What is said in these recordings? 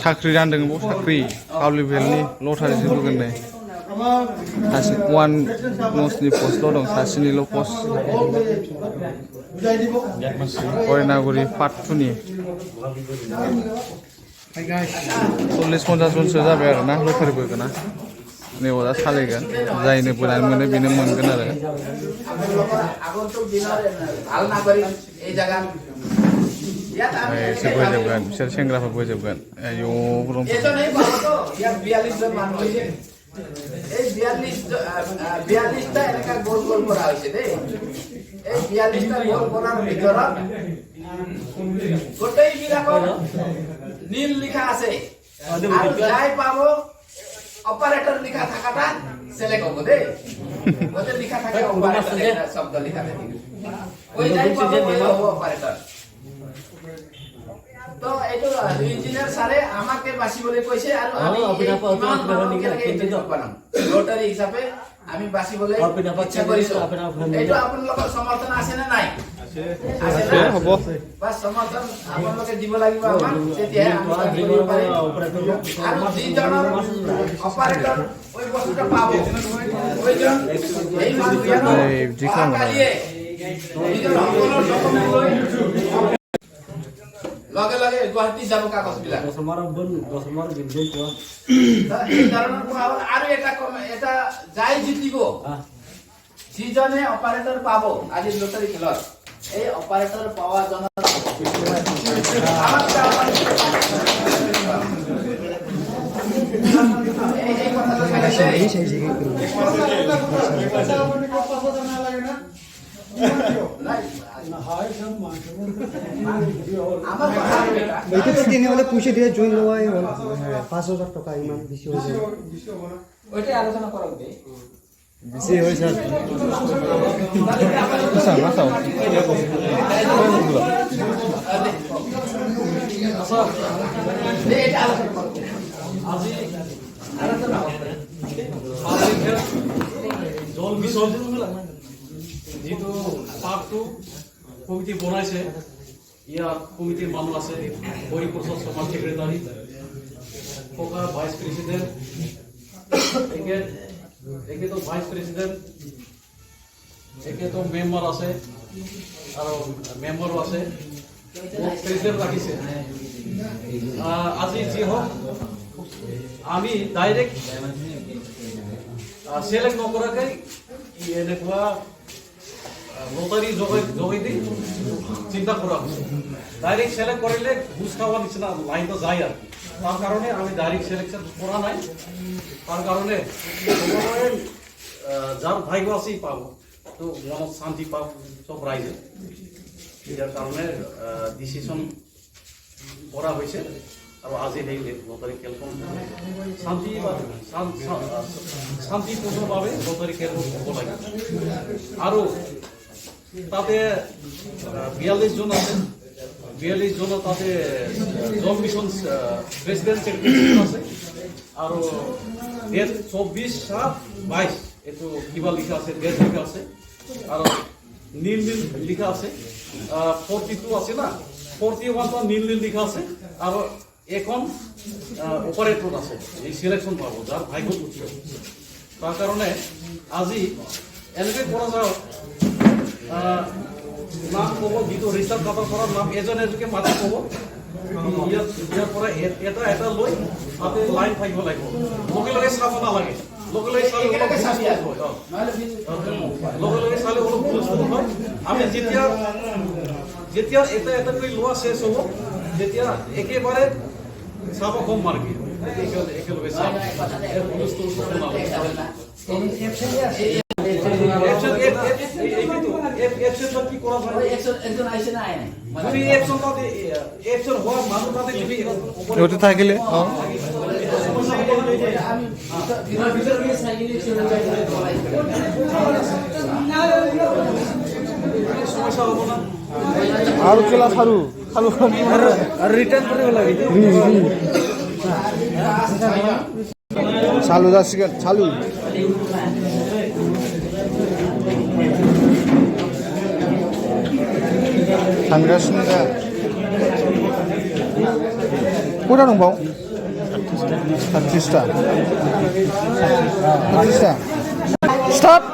साख्रि रानदों साख्रि कावलिभेलनि लटारि होगोन दे सासे वान न'सनि पस्टल' दं सासेनिल' पस्ट कयनागुरि पार्ट 2 नि 40-50 जनसो जाबाय आरो ना लटारि बोगोन ना नेवा दा सालायगोन जायनो बोनानै मोनो बेनो मोनगोन आरो एसे बोजोबगोन बिसोर सेंग्राफोर बोजोबगोन आयौ ब्रह्म এই 42টা এলাকা গোল গোল করা হয়েছে দেই এই 42টা গোল করার ভিতৰত গোটেই বিলাকত নীল লিখা আছে আৰু যাই পাব অপারেটর লিখা থাকাটা সিলেক্ট হবে দেই ওতে লিখা থাকে অপারেটর শব্দ লিখা থাকে ওই যাই পাব ওই অপারেটর তো এটো ইঞ্জিনিয়ার স্যারে আমাকে বাসিবলে কইছে আর আমি লটারি হিসাবে আমি বাসিবলে ইচ্ছা করিছো এটো আপোনালোকৰ সমৰ্থন আছে না নাই আছে হ'ব বাস সমৰ্থন আপোনালোকে দিব লাগিব আমাক তেতিয়া আমি দিব পাৰি আৰু যিজনৰ অপাৰেটৰ ওই বস্তুটা পাব ওইজন এই মানুহ এই জিকা কালিয়ে নিজৰ সকলৰ ডকুমেন্ট লগে লগে গুৱাহাটী যাব কাগজ বিলাক দশমাৰ বিন্দু কোৱা এই ধৰণৰ কোৱা আৰু এটা যাই জিতিব যিজনে অপাৰেটৰ পাব আজি লটাৰী খেলত এই অপাৰেটৰ পাৱা জন এই কথাটো এইটো তেনেহ'লে পইচা দিয়ে জইন লোৱাই হ'ল ৫,০০০ টকা ইমান বেছি হৈ যায় ওইটা আলোচনা কৰক দে বেছি হৈ যায় জল বিসৰ্জন যিটো পাৰ্কটো কমিটি বনাইছে ইয়াত কমিটিৰ মানুহ আছে হৰিপ্ৰসাদ শৰ্মা ছেক্ৰেটাৰী ফকা ভাইচ প্ৰেচিডেণ্ট একেতো ভাইচ প্ৰেচিডেণ্ট একেতো মেম্বাৰ আছে আৰু মেম্বাৰো আছে প্ৰেচিডেণ্ট ৰাখিছে আজি যি হওক আমি ডাইৰেক্ট সিলেক্ট নকৰাকৈ এনেকুৱা লটারি যোগেদি চিন্তা করা হচ্ছে ডাইরেক্ট সিলেক্ট করলে ঘুষ খাওয়ার নিচিনা লাইন তো যায় আর তার কারণে আমি ডাইরেক্ট সিলেকশন করা নাই তার কারণে যার ভাগ্য আছেই পাবো তো মনত শান্তি পাব সব রাইজে যার কারণে ডিসিশন করা হয়েছে আৰু আজি এই লটাৰি খেলখন শান্তিপূৰ্ণভাৱে লটাৰি খেল হ'ব লাগে আৰু তাতে 42 জন আছে 42 জন তাতে জব মিশন প্ৰেসিডেন্ট সেক্ৰেটাৰি আছে আৰু 24/7/22 এটো কিবা লিখা আছে ডেট লিখা আছে আৰু নীল লিখা আছে 42 আছে না 41 টা নীল লিখা আছে আৰু এখন অপারেটর আছে এই সিলেকশন পাবো যার ভাগ্য উঠছে তার কারণে আজি এনেকে করা যাও নাম কব যিটো রিসার্চ কাটা করার নাম এজন এজকে মাতি কব ইয়াৰ পৰা এটা লৈ তাতে লাইন থাকিব লাগিব লগে লগে চাব নালাগে লগে লগে চালে অলপ ভুল হয় আমি যেতিয়া এটা কৰি লোৱা শেষ হ'ব যেতিয়া একেবাৰে চাব কম মার্কে একেলগে চাব এর বস্তু কি করা হয় একজন আইছে না আয় নাই তুমি একজন হওয়ার মানুষ তাতে তুমি ওটা থাকিলে আমি ভিতর গিয়ে সাইকেলে চলে যাই সমস্যা হবো না আৰু কেলা খাৰু আৰু ৰিটাৰ্ণ কৰিব লাগে চালু যাচ্ছিগেন চালু थांगासिनो दा खयथा दंबाव 30टा स्टार्ट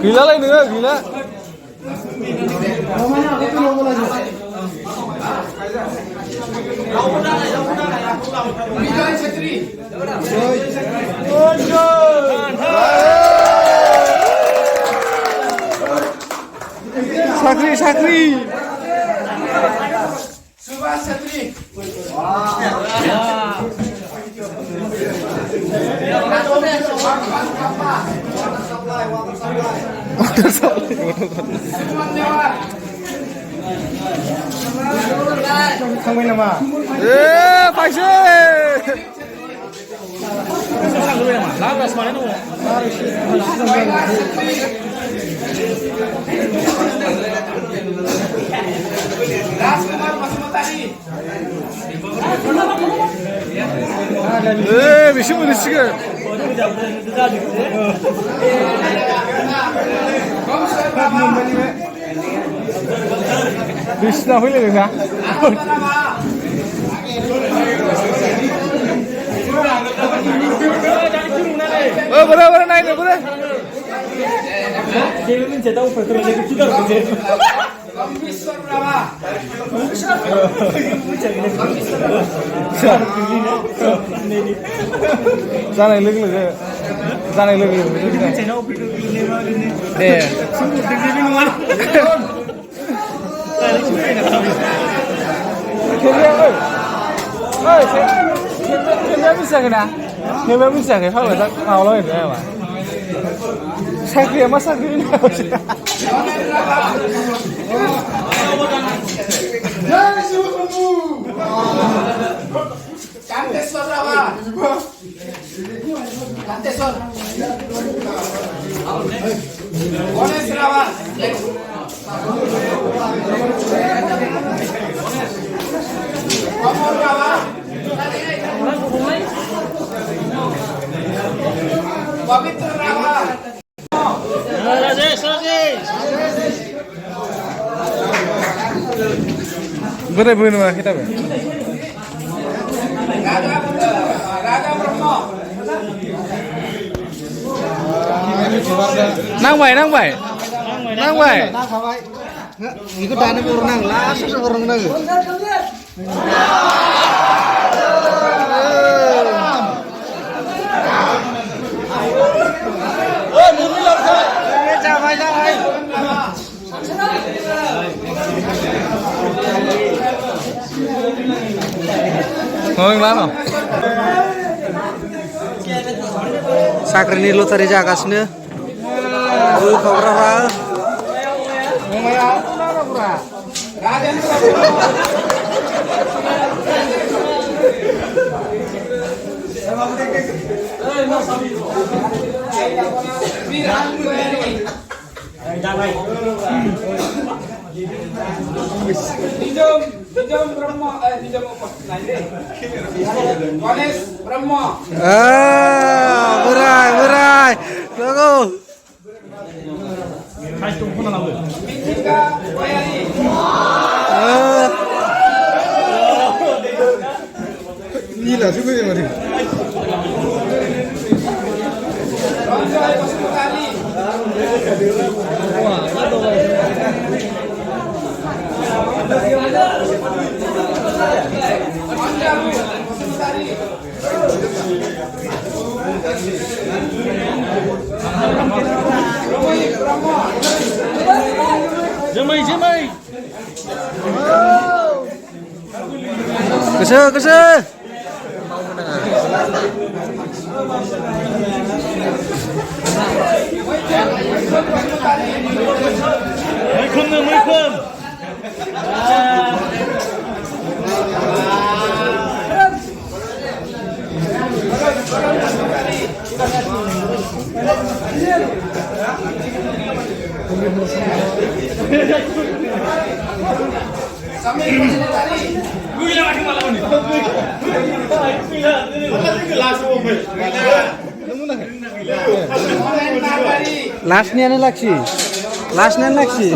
gila nङो gila Bijoy Chhatri. Sakri Subhash Chhatri. Suman Dewar. 상관이 남아. 파이팅 Rajkumar Basmati. 미신 분이 지금 미신아 흘리는가? boleh naik boleh. 재밌는 제다 오빠 들어가지고 기가 막히지. Kompisor Brahma. जानाय लोगो लोगो दे खेबया मिथियाखै ना खेबया मिथियाखै फाग्ला दा माबालाबायदों नामा साख्रिया मा साख्रि Kanteswar Brahma. Kanteswar. Ganesh Brahma. Amol Brahma. Pavitra Brahma. बोरै बोनो मा खिथाब Raja Brahma. नांबाय नांखाबाय बेखौ दानो बर नांग लास्टआवसो हरनांगौ नांगो जाबाय साख्रिनि लटारि जागासिनो खावग्राफ्रा Nijam Brahma, Nijam apa? Ganesh Brahma. berai tunggu Bitika Bayani. gila juga ya mari Ranjay Basmati. Anjaru Basmati. Jemai Kese Last niya na laksi. Last niya na laksi.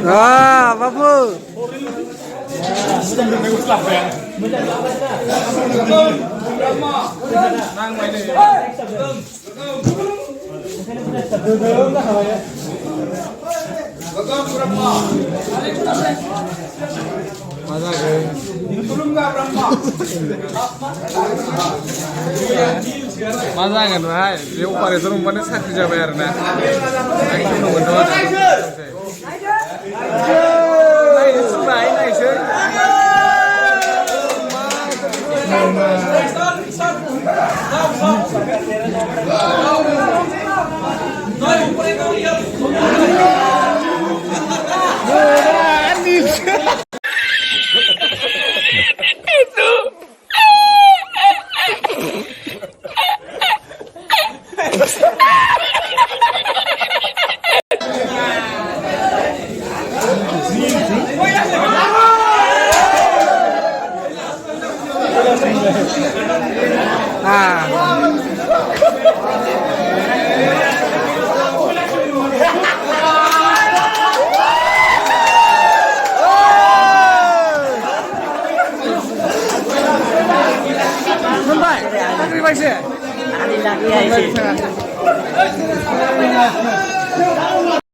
Ah, babu. Masa kan bahaya, dia upar itu rumahnya sakit jabai arna. Aku nunggu doang. Naik surai, naik sih. Terima kasih. Hari lagi ya.